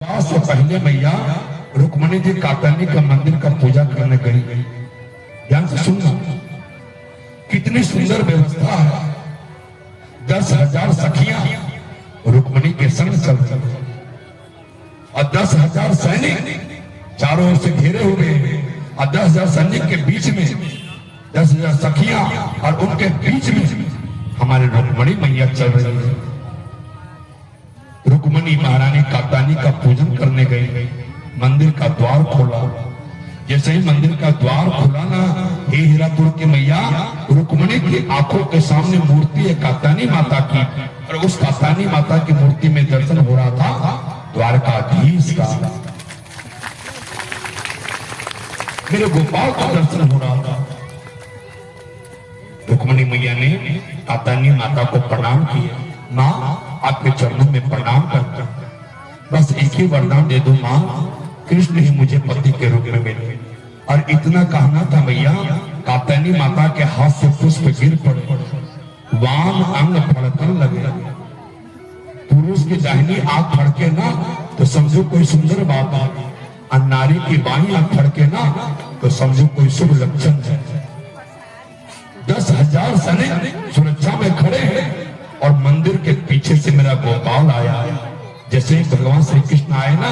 से पहले मैया रुक्मणी जी कात्यायनी का मंदिर का पूजा करने गई। ध्यान से सुनना, कितनी सुंदर व्यवस्था है। 10,000 सखियां रुक्मणी के संग चलती और 10,000 सैनिक चारों ओर से घेरे हुए और 10,000 सैनिक के बीच में 10,000 सखियां और उनके बीच में हमारे रुक्मणी मैया चल रही है। रुक्मणी महारानी कात्यायनी का पूजन करने गई। मंदिर का द्वार खोला। जैसे ही मंदिर का द्वार खुला ना, हे हीरापुर की मैया, रुक्मणी की आंखों के सामने मूर्ति है कात्यायनी माता की, और उस कात्यायनी माता की मूर्ति में दर्शन हो रहा था द्वारकाधीश का। मेरे गोपाल का दर्शन हो रहा था। रुक्मणी मैया ने कात्यायनी माता को प्रणाम किया। माँ, आपके चरणों में प्रणाम करता हूं, बस एक ही वरदान दे दो माँ, कृष्ण ही मुझे पति के रूप में मिले। और इतना कहना था मैया, कात्यायनी माता के हाथ से पुष्प गिर पड़े, वाम अंग फड़कन लगे। पुरुष की दाहिनी आंख फड़के ना तो समझो कोई सुंदर बात है, और नारी की बाईं आंख फड़के ना तो समझो कोई शुभ लक्षण है। 10,000 सैनिक सुरक्षा में खड़े हैं और मंदिर के पीछे से मेरा गोपाल आया। जैसे ही भगवान श्री कृष्ण आए ना,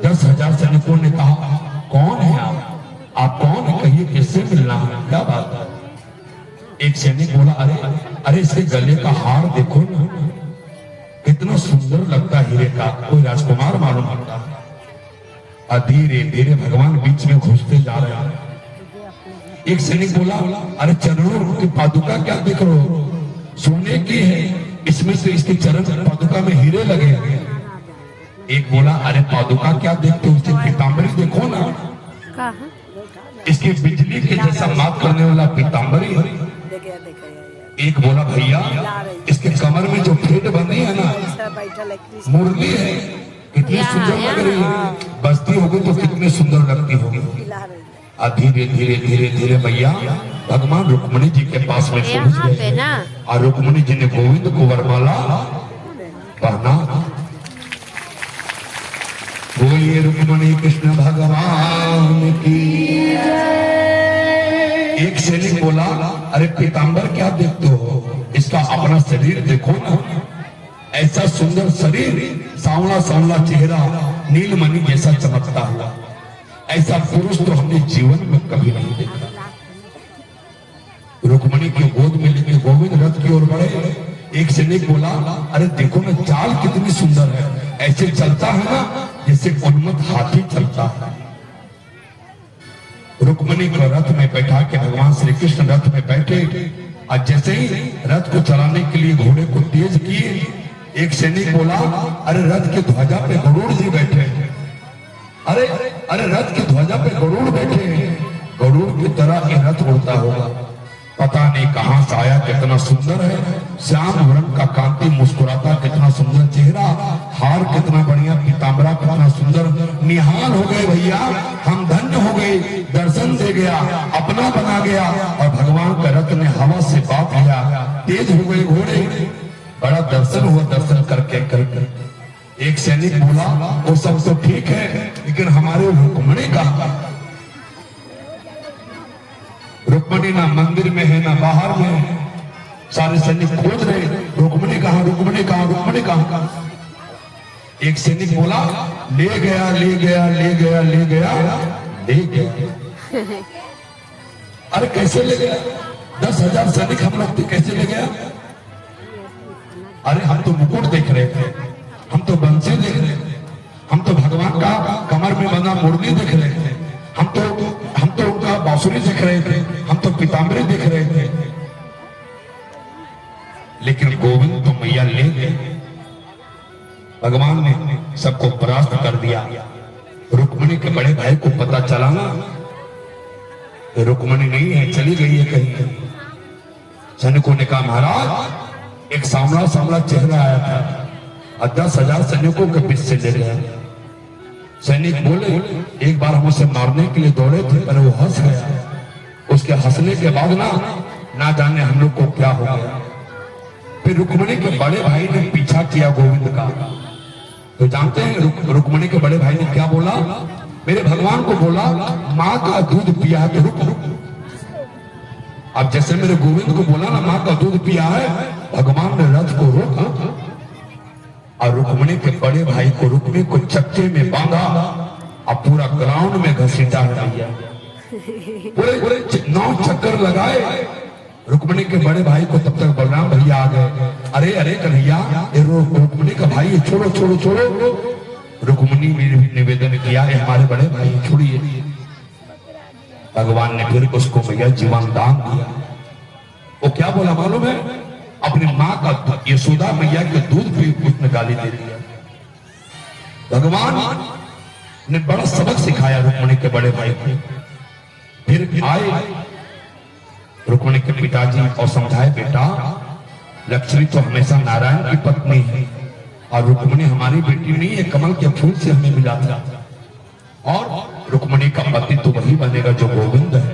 10,000 सैनिकों ने कहा, कौन है आप कौन है, कहिए किससे मिलना है, क्या बात है। एक सैनिक बोला, अरे इसके गले का हार देखो ना, कितना सुंदर लगता है, हीरे का, कोई राजकुमार मालूम पड़ता है। और धीरे धीरे भगवान बीच में घुसते जा रहे हैं। एक सैनिक बोला, अरे चरणों की पादुका क्या देख रहे हो, सोने की है, इसमें से इसके चरण पादुका में हीरे लगे हैं। एक बोला, अरे पादुका क्या देखते हो, उसकी पीतांबरी देखो ना, इसकी बिजली के जैसा मात करने वाला पीतांबरी। एक बोला, भैया इसके कमर में जो फेट बनी है ना, मुरली है, कितनी सुंदर लग रही है, बजती होगी तो कितनी सुंदर लगती होगी। धीरे धीरे धीरे धीरे भैया भगवान रुक्मणी जी के पास में पहुंच गए और रुक्मणी जी ने गोविंद को वरमाला पहना। बोलिए रुक्मणी कृष्ण भगवान की। एक सैनिक बोला, अरे पीतांबर क्या देखते हो, इसका अपना शरीर देखो ना, ऐसा सुंदर शरीर, सांवला सांवला चेहरा, नीलमणि जैसा चमकता हुआ, ऐसा पुरुष तो हमने जीवन में कभी नहीं देखा। रुक्मणी की गोद में लेके गोविंद रथ की ओर बढ़े। एक सैनिक बोला, अरे देखो ना चाल कितनी सुंदर है, ऐसे चलता है ना जैसे उन्मत्त हाथी चलता है। रुक्मणी को रथ में बैठा के भगवान श्री कृष्ण रथ में बैठे, और जैसे ही रथ को चलाने के लिए घोड़े को तेज किए, एक सैनिक बोला, अरे रथ के ध्वजा पे गरुड़ जी बैठे। अरे रथ की ध्वजा पे गरुड़ बैठे हैं, गरुड़ की तरह ये रथ उड़ता होगा। पता नहीं कहां से आया, कितना सुंदर है, श्याम रंग का कांति, मुस्कुराता, कितना सुंदर चेहरा, हार कितना बढ़िया, पीतांबरा कितना सुंदर। निहाल हो गए भैया, हम धन्य हो गए, दर्शन दे गया, अपना बना गया। और भगवान का रथ ने हवा से बात लिया, तेज हो गए घोड़े, बड़ा दर्शन हुआ। दर्शन करके कर एक सैनिक बोला, वो सब तो ठीक है, लेकिन हमारे रुक्मणी कहाँ? रुक्मणी ना मंदिर में है ना बाहर में है। सारे सैनिक खोज रहे, रुक्मणी कहाँ, रुक्मणी कहाँ, रुक्मणी कहाँ। एक सैनिक बोला, ले गया ले गया ले गया ले गया ले गया। अरे कैसे ले गया, 10,000 सैनिक हम लोग कैसे ले गया? अरे हम तो मुकुट देख रहे थे, हम तो बंसी देख रहे थे, हम तो भगवान का कमर में बंधा मुरली देख रहे थे, हम तो उनका बांसुरी देख रहे थे, हम तो पीतांबरी देख रहे थे, लेकिन गोविंद तो मैया ले गए। भगवान ने सबको परास्त कर दिया। रुक्मणी के बड़े भाई को पता चला ना, रुक्मणी नहीं है, चली गई है कहीं। सैनिकों ने कहा, महाराज एक सांवला सांवला चेहरा आया था और 10,000 सैनिकों के बीच से ले गया। सैनिक बोले, एक बार हम उसे मारने के लिए दौड़े थे, पर वो हंस गया। उसके हंसने के बाद ना जाने हम लोग को क्या हो गया। फिर रुक्मणी के बड़े भाई ने पीछा किया गोविंद का, तो जानते हैं रुक्मणी के बड़े भाई ने क्या बोला? मेरे भगवान को बोला माँ का दूध पिया है तो रुक रुक। अब जैसे मेरे गोविंद को बोला ना माँ का दूध पिया है, भगवान ने रथ को रोका और रुक्मणी के बड़े भाई को रुक्मणी को चक्के में बांधा और पूरा ग्राउंड में घसीटा है भैया। पूरे 9 चक्कर लगाए। रुक्मणी के बड़े भाई को तब तक बलराम भैया आ गए। अरे अरे कन्हैया, ये रुक्मणी का भाई है, छोड़ो छोड़ो छोड़ो। रुक्मणी ने भी निवेदन किया है हमारे बड़े भाई छोड़िए। भगवान ने फिर उसको भैया जीवन दान दिया। वो क्या बोला मालूम है? अपनी माँ का यशोदा मैया के दूध पी उसने गाली दे दिया। भगवान ने बड़ा सबक सिखाया रुक्मणी के बड़े भाई को। फिर आए रुक्मणी के पिताजी और समझाए बेटा लक्ष्मी तो हमेशा नारायण की पत्नी है और रुक्मणी हमारी बेटी नहीं है, कमल के फूल से हमें मिला था और रुक्मणी का पति तो वही बनेगा जो गोविंद है।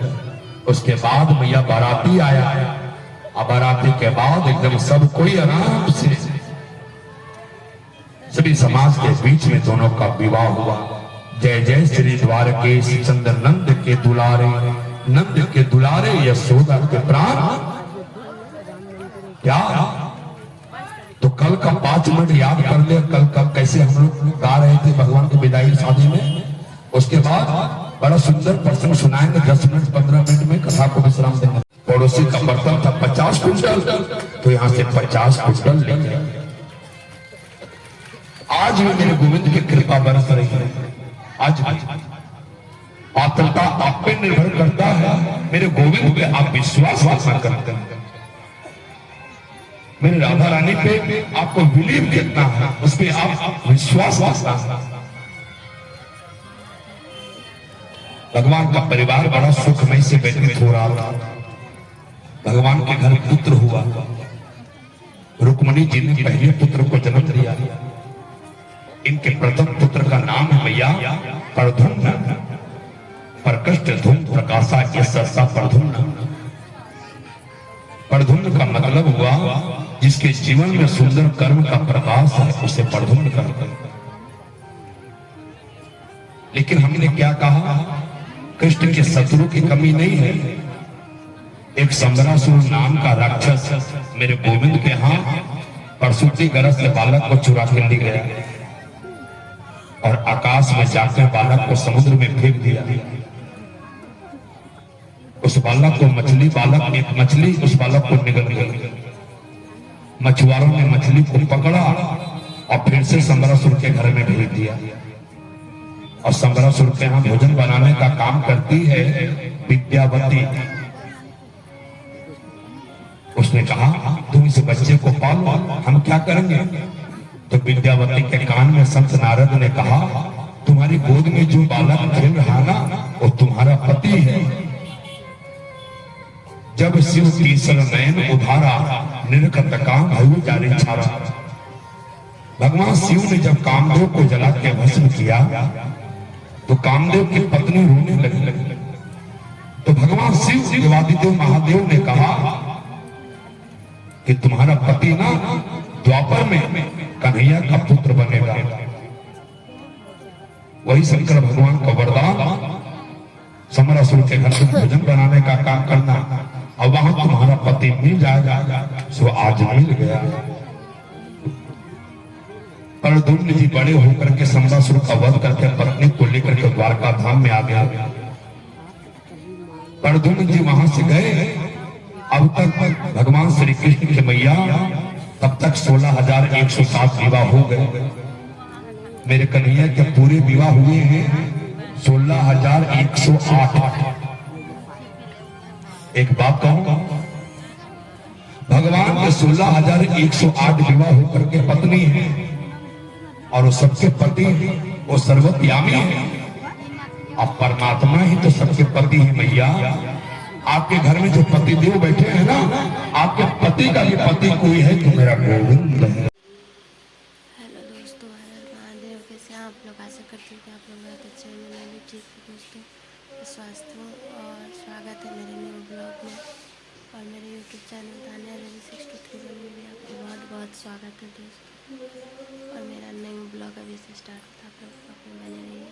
उसके बाद मैया बाराती आया और बाराती के बाद एकदम सब कोई आराम से सभी समाज के बीच में दोनों का विवाह हुआ। जय जय श्री द्वारकेश चंद्र नंद के दुलारे, नंद के दुलारे यशोदा के प्राण। क्या तो कल का 5 मिनट याद कर ले, कल कैसे हम लोग गा रहे थे भगवान की विदाई शादी में। उसके बाद बड़ा सुंदर प्रसंग सुनाएंगे 10 मिनट 15 मिनट में कथा को विश्राम देंगे। पड़ोसी का बर्तन था 50 कुंटल, तो यहाँ से 50 कुंटल लेंगे। आज भी मेरे गोविंद की कृपा बरस रही है। आज पात्रता आप पे निर्भर करता है, मेरे गोविंद पे आप विश्वास हासिल करते हैं। मेरी राधा रानी पे आपको बिलीव कितना है, उस पे आप विश्वास हासिल है। भगवान का परिवार बड़ा सुखमय से व्यतीत हो रहा था। भगवान के घर पुत्र हुआ। रुक्मणी जी ने पहले पुत्र को जन्म दिया। इनके प्रथम पुत्र का नाम है मैया प्रद्युम्न। प्रकृष्ट धूम प्रकाशा यशसा प्रद्युम्न। प्रद्युम्न का मतलब हुआ जिसके जीवन में सुंदर कर्म का प्रकाश है, उसे प्रद्युम्न कहते हैं। लेकिन हमने क्या कहा? कृष्ण के शत्रु की कमी नहीं है। एक संबरासुर नाम का राक्षस मेरे गोविंद के यहाँ परसुती गरज से बालक को चुरा के ले गया और आकाश में जाकर बालक को समुद्र में फेंक दिया। उस बालक को एक मछली उस बालक को निगल गई। मछुआरों ने मछली को पकड़ा और फिर से संबरासुर के घर में भेज दिया। और संबरासुर के यहाँ भोजन बनाने का काम करती है विद्यावती। उसने कहा तुम इस बच्चे को पालो, हम क्या करेंगे? तो विद्यावती के कान में संत नारद ने कहा तुम्हारी गोद में जो बालक खेल रहा ना वो तुम्हारा पति है। जब शिव तीसर नयन उधारा निर्गत काम भयु जारी छारा। भगवान शिव ने जब कामदेव को जला के भस्म किया तो कामदेव की पत्नी रोने लगी। तो भगवान शिव देवादिदेव महादेव ने कहा कि तुम्हारा पति ना द्वापर में कन्हैया का पुत्र बनेगा। वही शंकर भगवान का वरदान समरासुर के घर में भोजन बनाने का काम करना और वहां तुम्हारा पति मिल जाएगा। सो आज मिल गया। प्रद्युम्न जी बड़े होकर के समरासुर का वध करके पत्नी को लेकर के द्वारका धाम में आ गया। प्रद्युम्न जी वहां से गए। अब तक भगवान श्री कृष्ण के मैया तब तक 16,107 विवाह हो गए। मेरे कन्हैया के पूरे विवाह हुए हैं 16,108। एक बात कहूं, भगवान के 16,108 विवाह होकर के पत्नी है और वो सबके पति वो सर्वव्यापी है। अब परमात्मा ही तो सबके पति है मैया। आपके घर में जो पति देव बैठे हैं ना, आपके पति का भी पति कोई है तो मेरा गोविंद है। हेलो दोस्तों, महादेव कैसे आप लोग? आशा करती हूँ कि आप लोग बहुत अच्छे हैं। मैं भी ठीक हूँ दोस्तों, स्वस्थ हूँ और स्वागत है मेरे न्यू ब्लॉग में। और मेरे यूट्यूब चैनल तान्या रवि 623 में भी आपका बहुत बहुत स्वागत है दोस्तों। और मेरा न्यू ब्लॉग अभी से स्टार्ट होता है, आप लोग ब्लॉग में बने रहिए।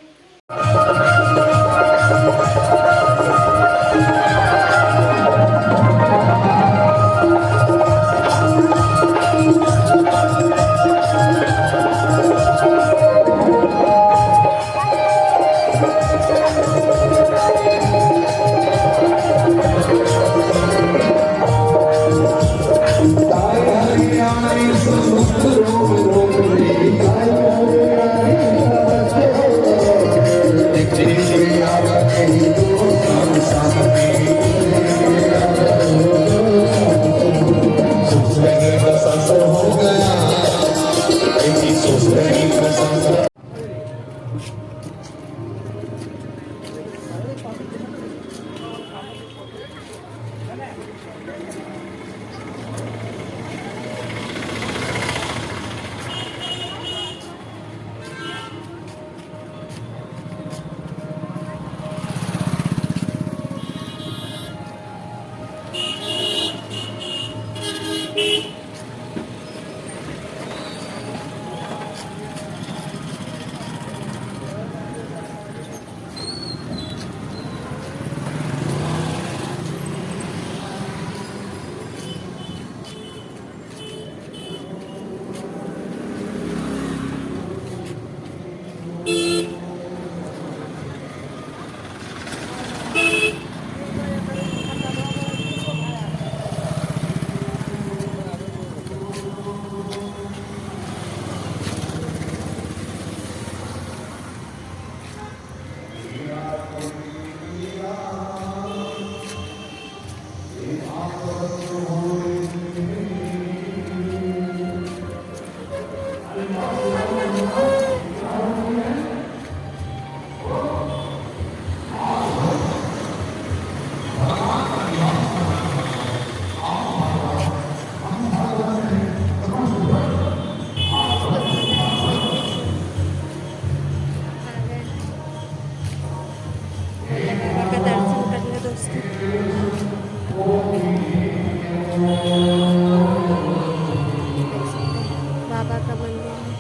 बाबा का मंदिर है,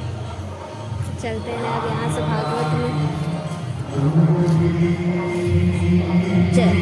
चलते हैं अब यहाँ से भागवत में। जय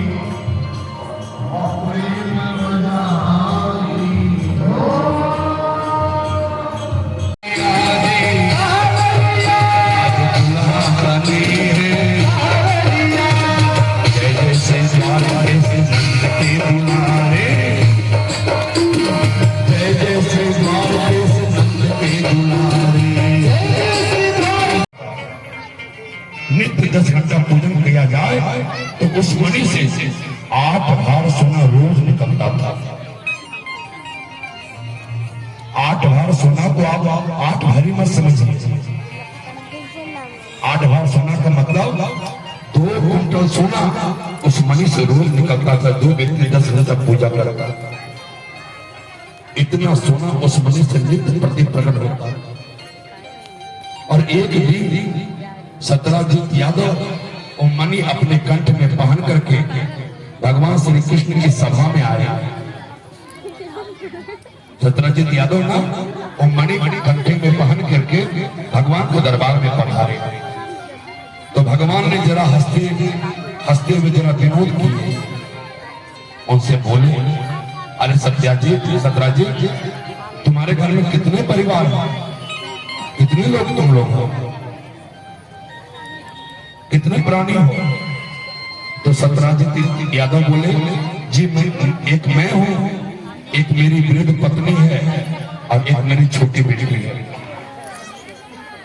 नित्य 10 घंटा पूजन किया जाए तो उस मणि से 8 भार सोना रोज निकलता था। 8 भार सोना को आप 8 भारी मत समझिए। 8 भार सोना का मतलब 2 क्विंटल सोना उस मणि से रोज निकलता था। 2 व्यक्ति 10 घंटा पूजा करता था। इतना सोना उस मणि से नित्य प्रति प्रकट होता। और एक दिन सत्यराजीत यादव वो मणि अपने कंठ में पहन करके भगवान श्री कृष्ण की सभा में आया। सत्यराजीत यादव ना वो मणि कंठ में पहन करके भगवान को दरबार में पधारे। तो भगवान ने जरा हंसते हुए जरा विनोद किए। उनसे बोले, अरे सत्यराजीत तुम्हारे घर में कितने परिवार हैं? कितने लोग तुम लोग हो? कितने प्राणी हो? तो सत्यराजीत यादव बोले, जी एक मैं हूं, एक मेरी वृद्ध पत्नी है और एक मेरी छोटी बेटी है।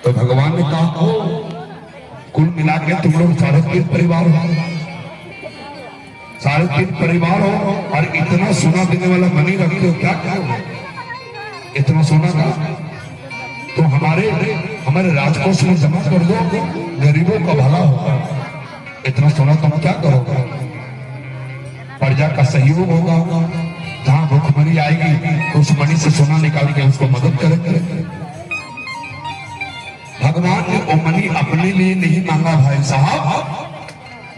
तो भगवान ने कहा, कुल मिला के तुम लोग 3.5 परिवार हो। 3.5 परिवार हो और इतना सोना देने वाला मणि रखते हो, क्या क्या हो? इतना सोना का तो हमारे राजकोष में जमा कर दो, गरीबों का भला होगा। इतना सोना तुम क्या करोगे? प्रजा का सहयोग होगा। जहां भूखमरी आएगी तो उस मणि से सोना निकाल के उसको मदद करेंगे। भगवान ने वो मणि अपने लिए नहीं मांगा भाई साहब,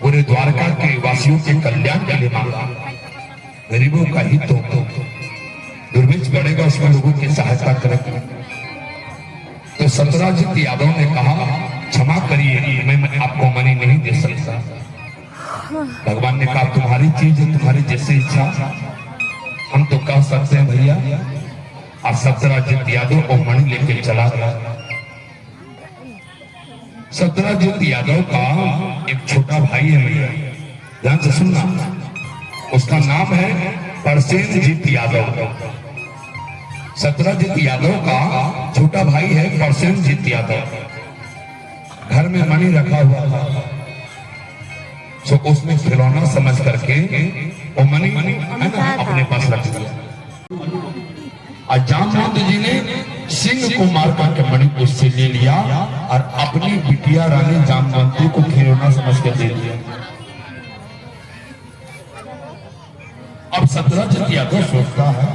पूरे द्वारका के वासियों के कल्याण के लिए मांगा। गरीबों का हित तो दुर्भिक्ष बढ़ेगा, उसमें लोगों की सहायता करेंगे। तो सत्यराजित यादव ने कहा क्षमा करिए, मैं आपको मनी नहीं दे सकता। भगवान ने कहा तुम्हारी चीज है, तुम्हारी जैसी इच्छा, हम तो कह सकते हैं भैया। और सत्यराजित यादव को मणि लेके चला गया। सत्यराजित यादव का एक छोटा भाई है भैया, ध्यान से सुनना, उसका नाम है परसेनजीत यादव। सत्यराजित यादव का छोटा भाई है परसेनजीत यादव। घर में मणि रखा हुआ था, तो उसने खिलौना समझ करके वो मणि है ना अपने पास रख लिया। और जामवंत जी ने सिंह को मार करके मणि उससे ले लिया और अपनी बिटिया रानी जामवंती को खिलौना समझ कर दे दिया। अब सत्यराजित यादव सोचता है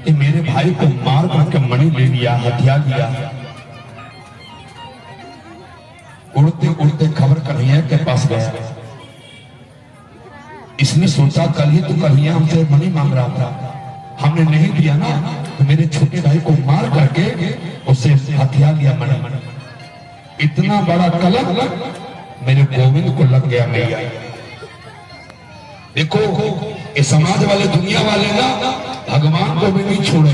कि मेरे भाई को मार करके मणि ले लिया, हथिया लिया। उड़ते उड़ते खबर कन्हैया के पास गया। इसने सोचा कल ही तो कन्हैया हमसे मणि मांग रहा था, हमने नहीं दिया ना, तो मेरे छोटे भाई को मार करके उसे हथिया लिया मणि। इतना बड़ा कलंक मेरे गोविंद को लग गया मैया। देखो ये समाज वाले, दुनिया वाले ना भगवान को भी नहीं छोड़े।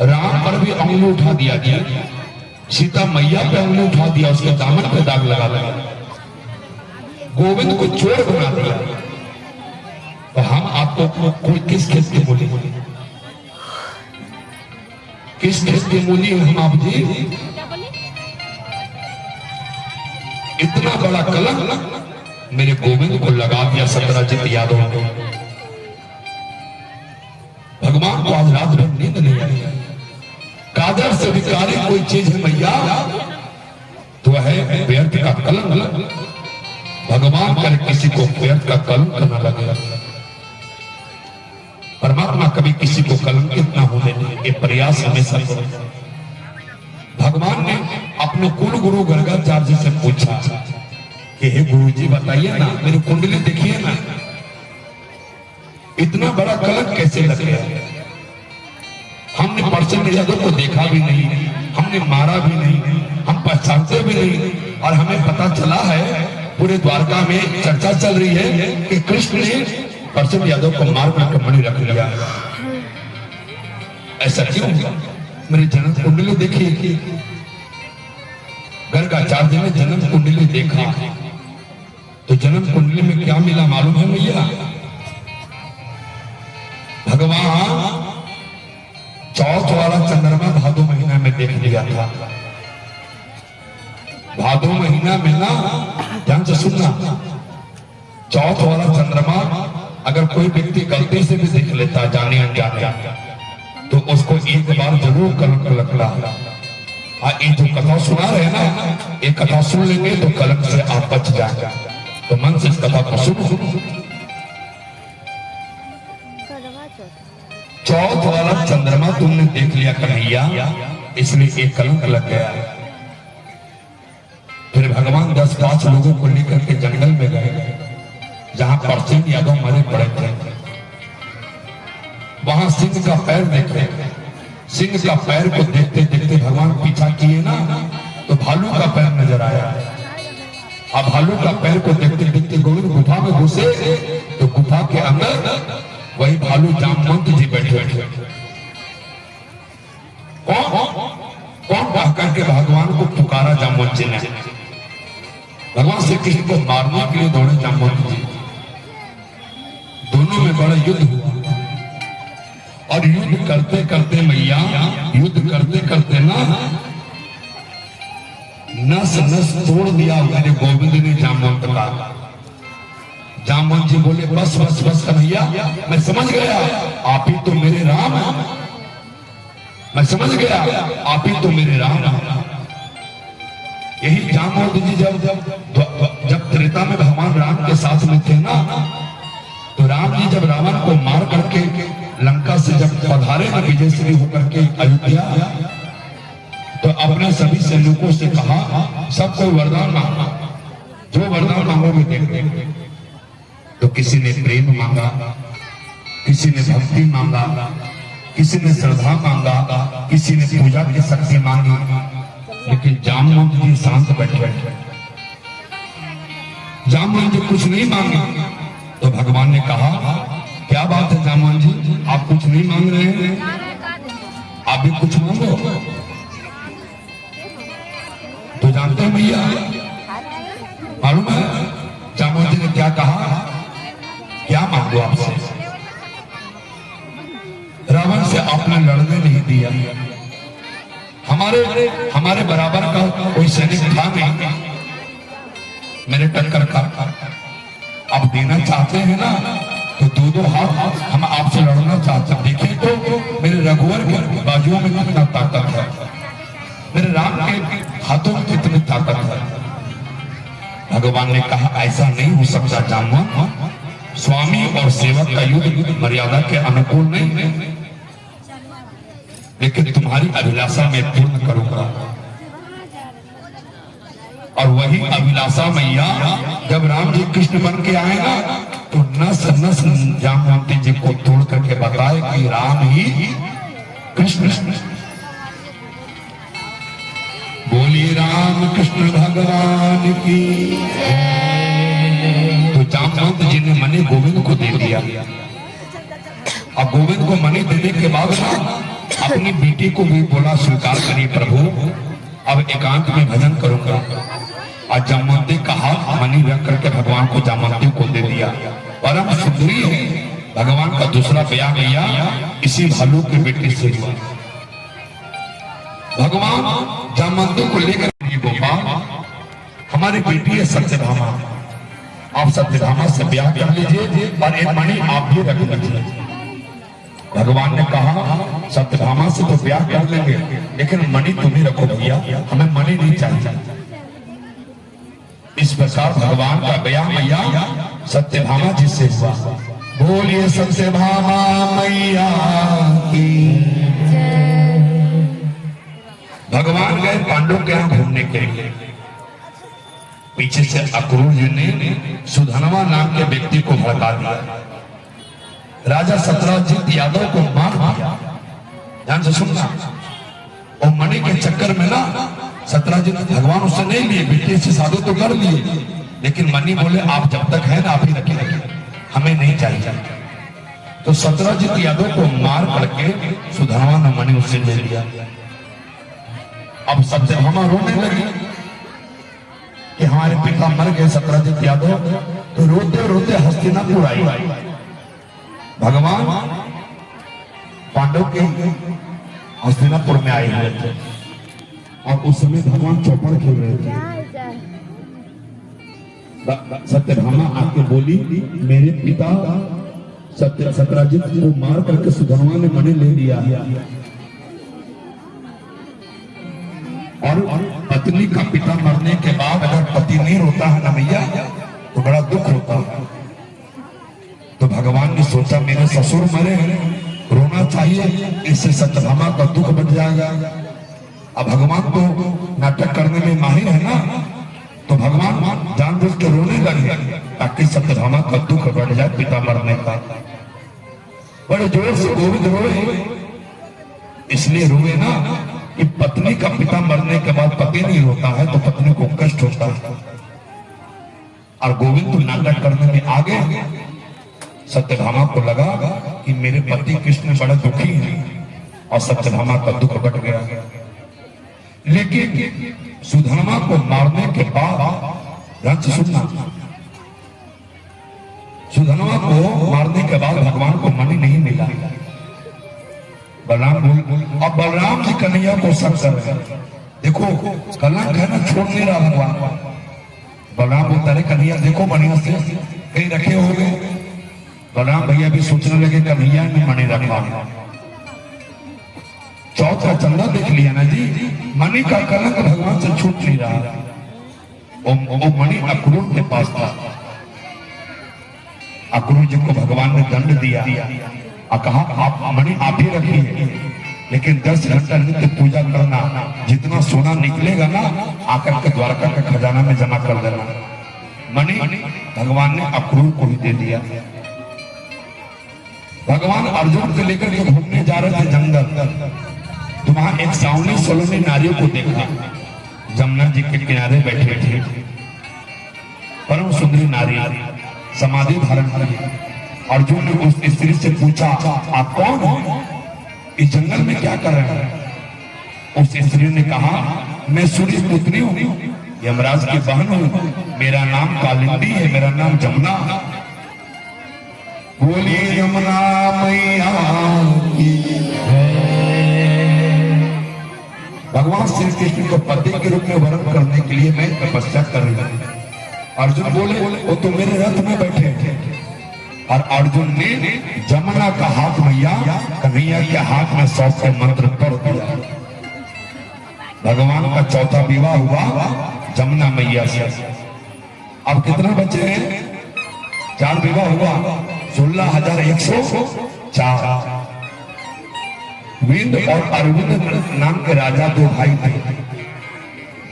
राम पर भी अंगुली उठा दिया गया, सीता मैया पे अंगुली उठा दिया, उसके दामन पे दाग लगा दिया, गोविंद को चोर बना दिया। तो हम आपको कोई किस किस की बोली, किस किस की बोली हम आप जी? इतना बड़ा कलंक मेरे गोविंद को लगा दिया सत्यराजित यादव को। भगवान को आज रात भर नींद नहीं आई। कादर से विकारी कोई चीज है मैया तो है व्यर्थ का कलंक। भगवान करे किसी को व्यर्थ का कलंक न लगे। परमात्मा कभी किसी को कलंकित ना होने दे, ये प्रयास हमेशा करो। भगवान ने अपने कुल गुरु गर्गाचार्य से पूछा कि हे गुरुजी बताइए ना, मेरी कुंडली देखिए ना, इतना बड़ा कलंक कैसे लग गया? हमने परसेंट यादव को देखा भी नहीं, हमने मारा भी नहीं, हम पहचानते भी नहीं, और हमें पता चला है पूरे द्वारका में चर्चा चल रही है कि कृष्ण ने परसेंट यादव को मार कर मणि रख लिया। ऐसा क्यों? मेरी जन्म कुंडली देखिए। गर्गाचार्य ने जन्म कुंडली देखा तो जन्म कुंडली में क्या मिला मालूम है भैया? भगवान चौथ वाला चंद्रमा भादो महीना में देख लिया था। भादो महीना में ना, ध्यान से सुनना, चौथ वाला चंद्रमा अगर कोई व्यक्ति गलती से भी देख लेता जाने अनजाने तो उसको एक बार जरूर कलंक लगता है। ये जो कथा सुना रहे ना, ये कथा सुन लेंगे तो कलंक से आप बच जाएगा। तो मन से इस कथा को सुनो। चौथ वाला चंद्रमा तुमने देख लिया कन्हैया, इसलिए एक कलंक लग गया। फिर भगवान 10-5 लोगों को लेकर के जंगल में गए जहां परसेंट यादव मरे पड़े थे। वहां सिंह का पैर देखे। सिंह का पैर को देखते देखते भगवान पीछा किए ना तो भालू का पैर नजर आया। अब भालू का पैर को देखते देखते गोविंद गुफा में घुसे तो गुफा के अंदर वही भालू जामवंत जी बैठे थे। कौन कह करके भगवान को पुकारा जामवंत जी ने। भगवान श्री कृष्ण को मारने के लिए दौड़े जामवंत जी। दोनों में बड़ा युद्ध हुआ और युद्ध करते करते मैया, युद्ध करते करते ना नस नस तोड़ दिया मेरे गोविंद ने जामवंत का। जामवंत जी बोले बस बस बस कन्हैया, मैं समझ गया आप ही तो मेरे राम हैं। मैं समझ गया आप ही तो मेरे राम हैं। यही जामवंत जी जब त्रेता में भगवान राम के साथ में थे ना, तो राम जी जब रावण को मार करके लंका से जब पधारे ना विजयश्री होकर के अयोध्या, तो अपने सभी सैनिकों से कहा सबको वरदान मांगा, जो वरदान मांगोगे देंगे। तो किसी ने प्रेम मांगा, किसी ने भक्ति मांगा, किसी ने श्रद्धा मांगा, किसी ने पूजा की शक्ति मांगी, लेकिन जामवंत जी शांत बैठे। जामवंत जी कुछ नहीं मांगे तो भगवान ने कहा, क्या बात है जामवंत जी, आप कुछ नहीं मांग रहे हैं, आप भी कुछ मांगो। तो जानते हैं भैया, मालूम है जामवंत जी ने क्या कहा, क्या मांगो आपसे। रावण से आपने लड़ने नहीं दिया, हमारे बराबर का कोई सैनिक था नहीं मेरे टक्कर का। अब देना चाहते हैं ना तो दो हाथ हम आपसे लड़ना चाहते हैं। देखें तो मेरे रघुवर के बाजुओं में कितना ताकत है, मेरे राम के हाथों में कितनी ताकत है। भगवान ने कहा, ऐसा नहीं हो सकता जामवंत, स्वामी और सेवक का युद्ध मर्यादा के अनुकूल नहीं, लेकिन तुम्हारी अभिलाषा में पूर्ण करूंगा। और वही अभिलाषा मैया जब राम जी कृष्ण बन के आएगा तो नस नस जामवंती जी को तोड़ करके बताए कि राम ही कृष्ण। बोलिए राम कृष्ण भगवान की। तो जामवंत जी ने मणि गोविंद को दे दिया। अब गोविंद को मणि देने के बाद अपनी बेटी को भी बोला, स्वीकार करिए प्रभु, अब एकांत में भजन करूंगा। और जामवंती का हाथ मणि रख करके भगवान को जामवंती को दे दिया। परम सुंदरी है, भगवान का दूसरा ब्याह भैया इसी भालू की बेटी से हुआ। भगवान जामवंती को लेकर गोपाल, हमारी बेटी है सत्यभामा, आप सत्यभामा से ब्याह कर लीजिए और एक मणि आप भी रख लीजिए। भगवान ने कहा, सत्यभामा से तो ब्याह कर लेंगे, लेकिन मणि तुम्हें रखो भैया, हमें मणि नहीं चाहिए। इस प्रकार भगवान का ब्याह मैया सत्यभामा जी से हुआ। बोलिए सत्यभामा मैया की। भगवान गए पांडव के यहाँ घूमने के लिए। पीछे से अक्रूर जी ने सुधनवा नाम के व्यक्ति को भड़का दिया। राजा सत्यजीत यादव को मार दिया। ध्यान से सुनना, और मणि के चक्कर में ना सत्यजीत भगवान उससे नहीं लिए, बेटे से शादी तो कर लिए, लेकिन मणि बोले आप जब तक है ना आप ही रखिए, हमें नहीं चाहिए। तो सत्यजीत यादव को मार करके सुधनवा ने मणि उससे ले लिया। अब सत्यभामा रोने लगी कि हमारे पिता मर गए सत्यजीत यादव। तो रोते रोते हस्तिनापुर आई। भगवान पांडव के हस्तिनापुर में आए हुए थे और उस समय भगवान चौपड़ खेल रहे थे। सत्यभामा आके बोली, मेरे पिता सत्यजीत को मार करके सुधनवा ने मणि ले लिया। और पत्नी का पिता मरने के बाद अगर पति नहीं रोता है ना भैया तो बड़ा दुख होता है। तो भगवान ने सोचा मेरे ससुर मरे, रोना चाहिए, इससे सत्यभामा का दुख बढ़ जाएगा। अब भगवान तो नाटक करने में माहिर है ना, तो भगवान जानबूझ के रोने लगे ताकि सत्यभामा का दुख बढ़ जाए पिता मरने का। बड़े जोर से गोविंद रोए, इसलिए रोए ना कि पत्नी का पिता मरने के बाद पति नहीं रोता है तो पत्नी को कष्ट होता है। और गोविंद तो नाटक करने में आगे। सत्यभामा को लगा कि मेरे पति कृष्ण बड़ा दुखी है और सत्यभामा का दुख बढ़ गया। लेकिन सुधनवा को मारने के बाद ध्यान से सुनना, सुधनवा को मारने के बाद भगवान को मणि नहीं मिला। बलराम बोल, अब बलराम जी कन्हैया को शक कर रहे हैं। देखो कलंक है ना, छोड़ नहीं रहा भगवान। बलराम बोलता है कन्हैया देखो बढ़िया से कहीं रखे हो गए। बलराम भैया भी सोचने लगे कन्हैया ने मणि रखा। चौथ का चंदा देख लिया ना जी, मणि का कलंक भगवान से छूट नहीं रहा। वो मणि अक्रूर के पास था। अक्रूर जी को भगवान ने दंड दिया और कहा आप मणि आप ही रखिए, लेकिन 10 घंटा नित्य पूजा करना, जितना सोना निकलेगा ना आकर के द्वारका के खजाना में जमा कर देना। मणि भगवान ने अक्रूर को ही दे दिया। भगवान अर्जुन को लेकर के घूमने जा रहे थे जंगल, तो वहां एक सावनी सलोनी नारियों को देखा। जमुना जी के किनारे बैठे थे परम सुंदरी नारी, समाधि धारण की। अर्जुन ने उस स्त्री से पूछा, आप कौन हो, इस जंगल में क्या कर रहे हैं? उस स्त्री ने कहा, मैं सूर्य पुत्री हूँ, यमराज की बहन हूँ, मेरा नाम कालिंदी है, मेरा नाम जमुना। बोलिए यमुना मैया की जय। भगवान श्री कृष्ण को पति के रूप में वर्ण करने के लिए मैं तपस्या कर रही हूँ। अर्जुन बोले, वो तो मेरे रथ में बैठे थे। और अर्जुन ने जमुना का हाथ मैया कन्हैया के हाथ में सौंप के मंत्र पढ़ दिया। भगवान का चौथा विवाह हुआ जमुना मैया से। अब कितना बचे हैं? 4 विवाह हुआ, 16,104। विंद और अरविंद नाम के राजा 2 भाई थे।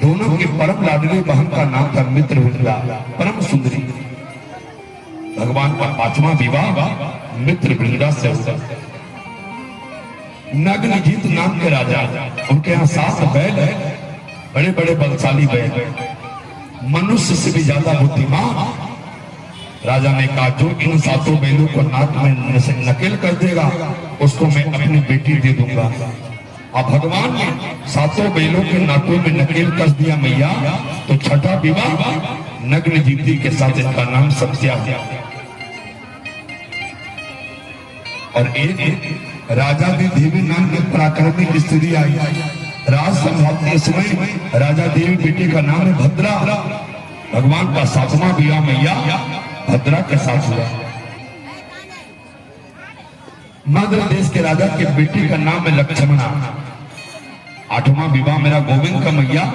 दोनों की परम लाडली बहन का नाम था मित्रविंदा, परम सुंदरी। भगवान का 5वां विवाह मित्रविंदा से हुआ। नग्नजीत नाम के राजा, उनके यहाँ 7 बैल है, बड़े बड़े बलशाली बैल, मनुष्य से भी ज्यादा बुद्धिमान। राजा ने कहा, जो इन 7 बैलों को नाक में से नकेल कर देगा उसको मैं अपनी बेटी दे दूंगा। अब भगवान ने 7 बैलों के नाकों में नकेल कर दिया मैया, तो 6ठा विवाह नग्नजीती के साथ, इनका नाम सत्या। और एक राजा की देवी नाम की पराक्रमी स्त्री आई, राज संभालते समय राजा देवी बेटी का नाम है भद्रा। भगवान का 7वां विवाह मैया भद्रा के साथ हुआ। मगध देश के राजा के बेटी का नाम है लक्ष्मणा। 8वां विवाह मेरा गोविंद का मैया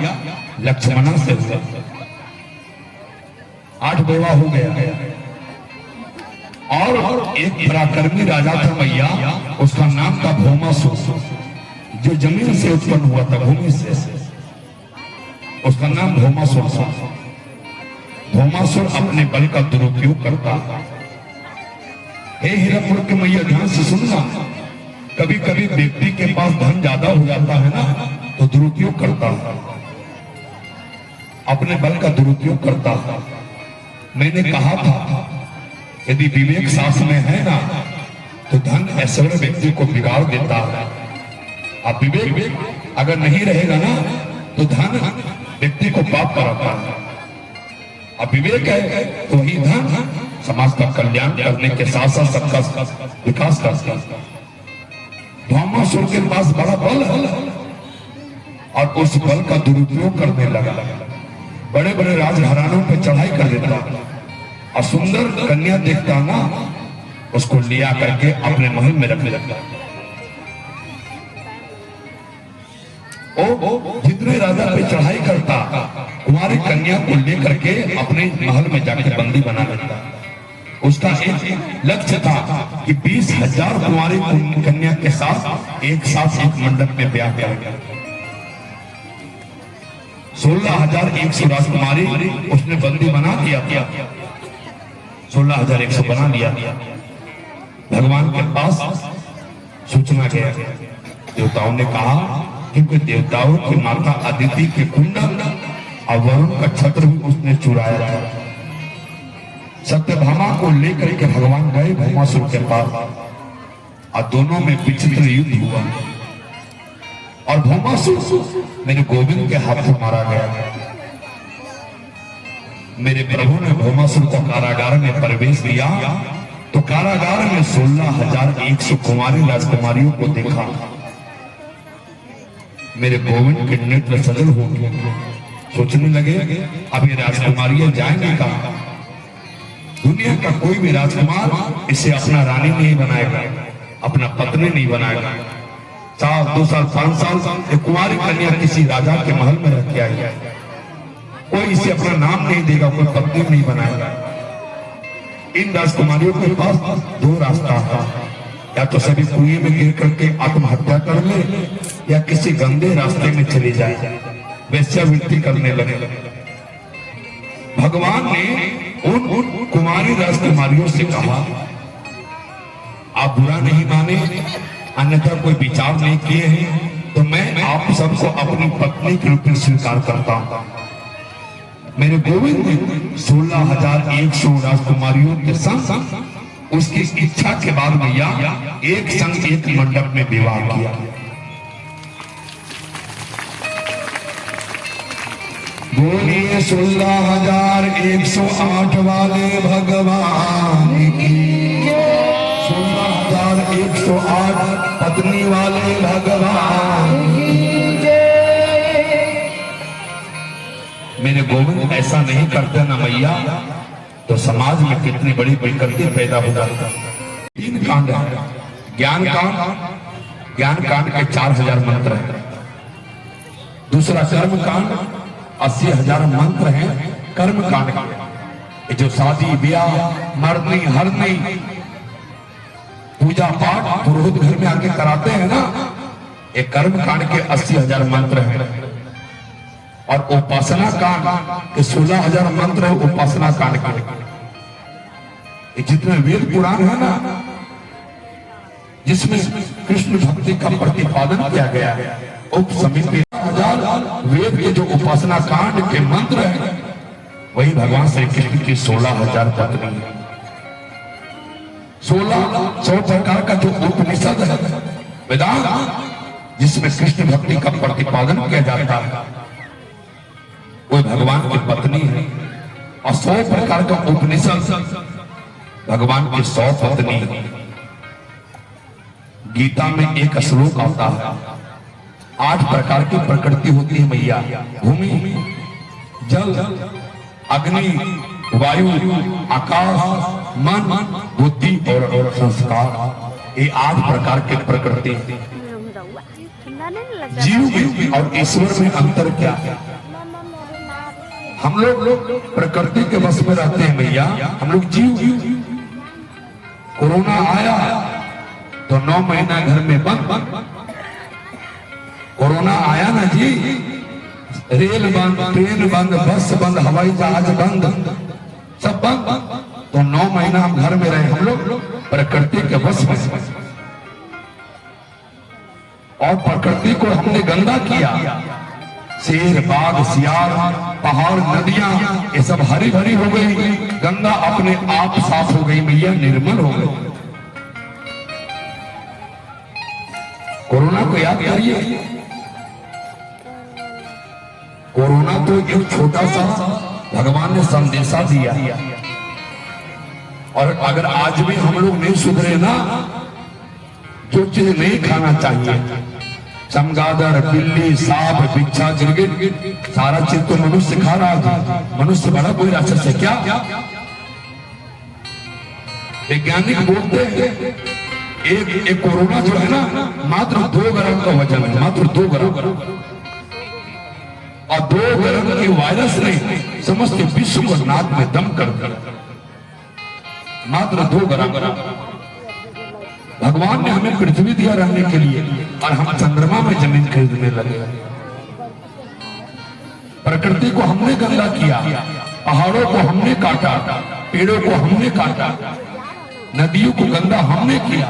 लक्ष्मणा से हुआ। 8 विवाह हो गया। और एक पराक्रमी राजा था मैया, उसका नाम था भौमासुर, जो जमीन से उत्पन्न हुआ था, भूमि से। उसका नाम भौमासुर था। भौमासुर अपने बल का दुरुपयोग करता। हे हिरण्यपुर के मैया, ध्यान से सुनना, कभी कभी व्यक्ति के पास धन ज्यादा हो जाता है ना, तो दुरुपयोग करता, अपने बल का दुरुपयोग करता। मैंने कहा था, यदि विवेक साथ में है ना, तो धन ऐश्वर्य व्यक्ति को बिगाड़ देता है। अब विवेक अगर नहीं रहेगा ना, तो धन व्यक्ति को पाप कराता है। अब विवेक है तो ही धन समाज का कल्याण करने के साथ साथ सबका विकास करता है। भौमासुर के पास बड़ा बल है और उस बल का दुरुपयोग करने लगा। बड़े बड़े राजघरानों पे चढ़ाई कर देता और सुंदर कन्या देखता ना, उसको लिया करके अपने महल में रखने लगता। जितने राजा पे चढ़ाई करता, कुमारी कन्या को लेकर के अपने महल में जाकर बंदी बना लेता। उसका एक लक्ष्य था कि 20,000 कुमारी कन्या के साथ एक मंडप में ब्याह करेगा। 16,100 राजकुमारी उसने बंदी बना दिया। 16,100 बना लिया। भगवान के पास सूचना गया। देवताओं ने कहा, क्योंकि देवताओं की माता अदिति के कुंडल और वरुण का छत्र भी उसने चुराया था। सत्यभामा को लेकर के भगवान गए भौमासुर के पास और दोनों में विचित्र युद्ध हुआ और भौमासुर मेरे गोविंद के हाथों मारा गया। मेरे प्रभु ने भौमासुर को कारागार में प्रवेश दिया तो कारागार में 16,100 कुमारी राजकुमारियों को देखा। मेरे गोविंद के नेत्र सजल हो गए। सोचने लगे, अब ये राजकुमारियां जाएंगी कहां? दुनिया का कोई भी राजकुमार इसे अपना रानी नहीं बनाएगा, अपना पत्नी नहीं बनाएगा। 1 साल 2 साल 5 साल एक कुमारी कन्या किसी राजा के महल में रह के आई, कोई इसे अपना नाम नहीं देगा, कोई पत्नी नहीं बनाएगा। इन राजकुमारियों के पास 2 रास्ता था, या तो सभी कुएं में गिर करके आत्महत्या कर ले या किसी गंदे रास्ते में चली जाए, वेश्यावृत्ति करने लगे। भगवान ने उन कुमारी राजकुमारियों से कहा, आप बुरा नहीं माने, अन्यथा कोई विचार नहीं किए हैं, तो मैं आप सबको अपनी पत्नी के रूप में स्वीकार करता हूं। मेरे गोविंद ने 16,100 राजकुमारियों के संग उसकी इच्छा के बाद भैया एक संग एक मंडप में विवाह किया। बोलिए 16,108 वाले भगवान की, 16,108 पत्नी वाले भगवान की। मेरे गोविंद ऐसा नहीं करते ना मैया, तो समाज में कितनी बड़ी विकृति पैदा हो जाती। 3 कांड है, ज्ञान कांड के 4,000 मंत्र हैं। दूसरा कर्म कांड 80,000 मंत्र हैं कर्म कांड के। जो शादी ब्याह मरनी हरनी पूजा पाठ पुरोहित घर में आके कराते हैं ना, एक कर्म कांड के 80,000 मंत्र हैं। और उपासना कांड के 16,000 मंत्र है उपासना कांड के। जितने वेद पुराण है ना, जिसमें कृष्ण भक्ति का प्रतिपादन किया गया है, उप समिति 16,000 वेद के जो उपासना कांड के मंत्र हैं, वही भगवान श्री कृष्ण की 16,000 पत्नी है। 1600 प्रकार का जो उपनिषद है वेदांत, जिसमें कृष्ण भक्ति का प्रतिपादन किया जाता है, वो भगवान की पत्नी है। और 100 प्रकार का उपनिषद भगवान की 100 पत्नी है। गीता में एक श्लोक आता है, 8 प्रकार की प्रकृति होती है मैया। भूमि, जल, अग्नि, वायु, आकाश, मन, बुद्धि और संस्कार। ये 8 प्रकार की प्रकृति। जीव में और ईश्वर में अंतर क्या है? हम लोग प्रकृति के वश में रहते हैं भैया, हम लोग जीव। कोरोना आया तो 9 महीना घर में बंद। कोरोना आया ना जी, रेल बंद, ट्रेन बंद, बस बंद, हवाई जहाज बंद, सब बंद। तो 9 महीना हम घर में रहे, हम लोग प्रकृति के वश में। और प्रकृति को हमने गंदा किया। शेर, बाघ, सियार, पहाड़, नदियां, ये सब हरी भरी हो गई, गंगा अपने आप साफ हो गई मैया, निर्मल हो गई। कोरोना को याद करिए, कोरोना तो एक छोटा सा भगवान ने संदेशा दिया। और अगर आज भी हम लोग नहीं सुधरे ना, जो चीज नहीं खाना चाहिए, चमगादड़, बिल्ली, सांप, बिच्छा, गिरगिट, सारा चीज तो मनुष्य खा रहा है। मनुष्य बड़ा कोई राक्षस है क्या? वैज्ञानिक बोलते हैं एक कोरोना जो है ना, मात्र 2 ग्राम का वजन है, मात्र 2 ग्राम। और 2 ग्राम के वायरस ने समस्त विश्व को नाक में दम कर दिया। मात्र 2 ग्राम। भगवान ने हमें पृथ्वी दिया रहने के लिए, और हम चंद्रमा में जमीन खरीदने लगे। प्रकृति को हमने गंदा किया, पहाड़ों को हमने काटा, पेड़ों को हमने काटा, नदियों को गंदा हमने किया।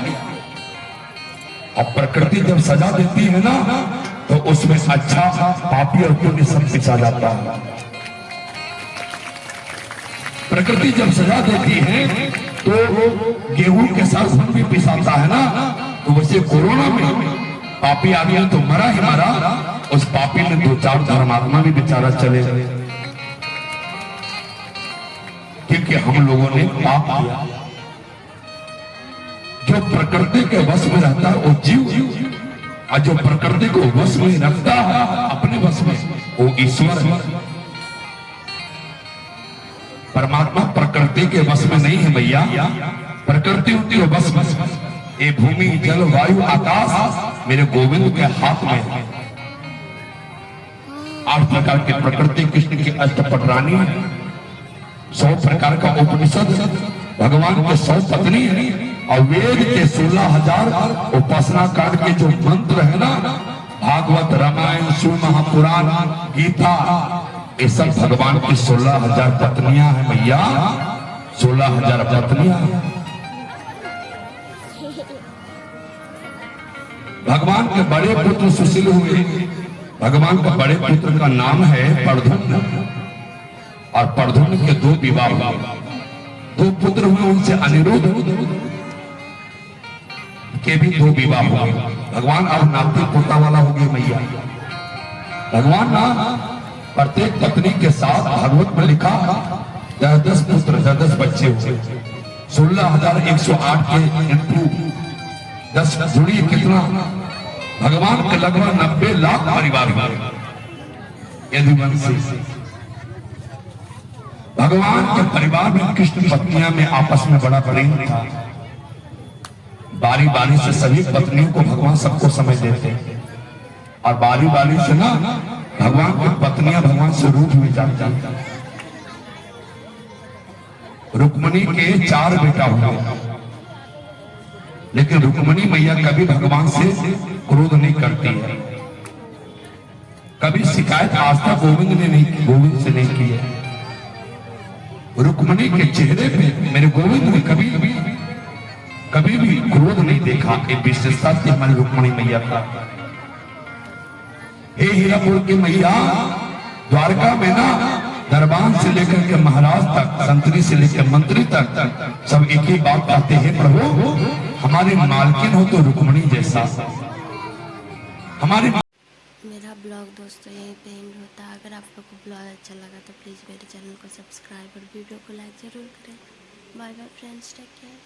अब प्रकृति जब सजा देती है ना, तो उसमें अच्छा पापी और पुण्य सब पिसा जाता है। प्रकृति जब सजा देती है तो गेहूं के साथ घुन भी पिसाता है ना, तो वैसे कोरोना में पापी आ गया तो मरा ही मरा, उस पापी में 2-4 धर्मात्मा भी बेचारा चले गए, क्योंकि हम लोगों ने पाप किया। जो प्रकृति के वश में रहता है वो जीव, और जो प्रकृति को वश में रखता है अपने वश में, वो ईश्वर है। परमात्मा प्रकृति के वश में नहीं है भैया, प्रकृति उनके वश में। ये भूमि, जल, वायु, आकाश मेरे गोविंद के हाथ में है। 8 प्रकार की प्रकृति कृष्ण की अष्टपटरानी है। 100 प्रकार का उपनिषद भगवान के 100 पत्नी है। और वेद के 16,000 उपासना कांड के जो मंत्र है ना, भागवत, रामायण, शिव महापुराण, गीता, ये सब भगवान की 16,000 पत्नियां हैं भैया, 16,000 पत्नियां। भगवान के बड़े पुत्र सुशील हुए। भगवान के बड़े पुत्र का नाम है प्रद्युम्न, और प्रद्युम्न के 2 विवाह हुए। 2 पुत्र हुए, उनसे अनिरुद्ध के भी 2 विवाह हुए। भगवान अब नाती पोता वाला हो गए मैया। भगवान ना प्रत्येक पत्नी के साथ भागवत में लिखा 10 पुत्र 10 बच्चे हुए। 16,108 के इंटू 10 जुड़ी कितना? भगवान के लगभग 90 लाख परिवार हुए यदुवंशी। भगवान के परिवार में कृष्ण पत्नियां में आपस में बड़ा प्रेम था। बारी बारी से सभी पत्नियों को भगवान सबको समय देते, और बारी बारी से ना भगवान की पत्नियां भगवान से रूठ में जाती। रुक्मणी के 4 बेटा हुए, लेकिन रुक्मणी मैया कभी भगवान से क्रोध नहीं करती है। कभी शिकायत आज तक गोविंद से नहीं की है। रुक्मणी के चेहरे पे मेरे गोविंद ने कभी भी क्रोध नहीं देखा। एक विशेषता थी हमारी रुक्मणी मैया का। हे हीरापुर की मैया, द्वारका में ना दरबान से लेकर के महाराज तक, संतरी से लेकर मंत्री तक सब एक ही बात कहते हैं, प्रभु हमारी मालकिन हो तो रुक्मणी जैसा हमारी। मेरा ब्लॉग दोस्तों यहीं पे एंड होता है। अगर आप लोग को ब्लॉग अच्छा लगा तो प्लीज़ मेरे चैनल को सब्सक्राइब और वीडियो को लाइक ज़रूर करें। Bye bye friends, take care.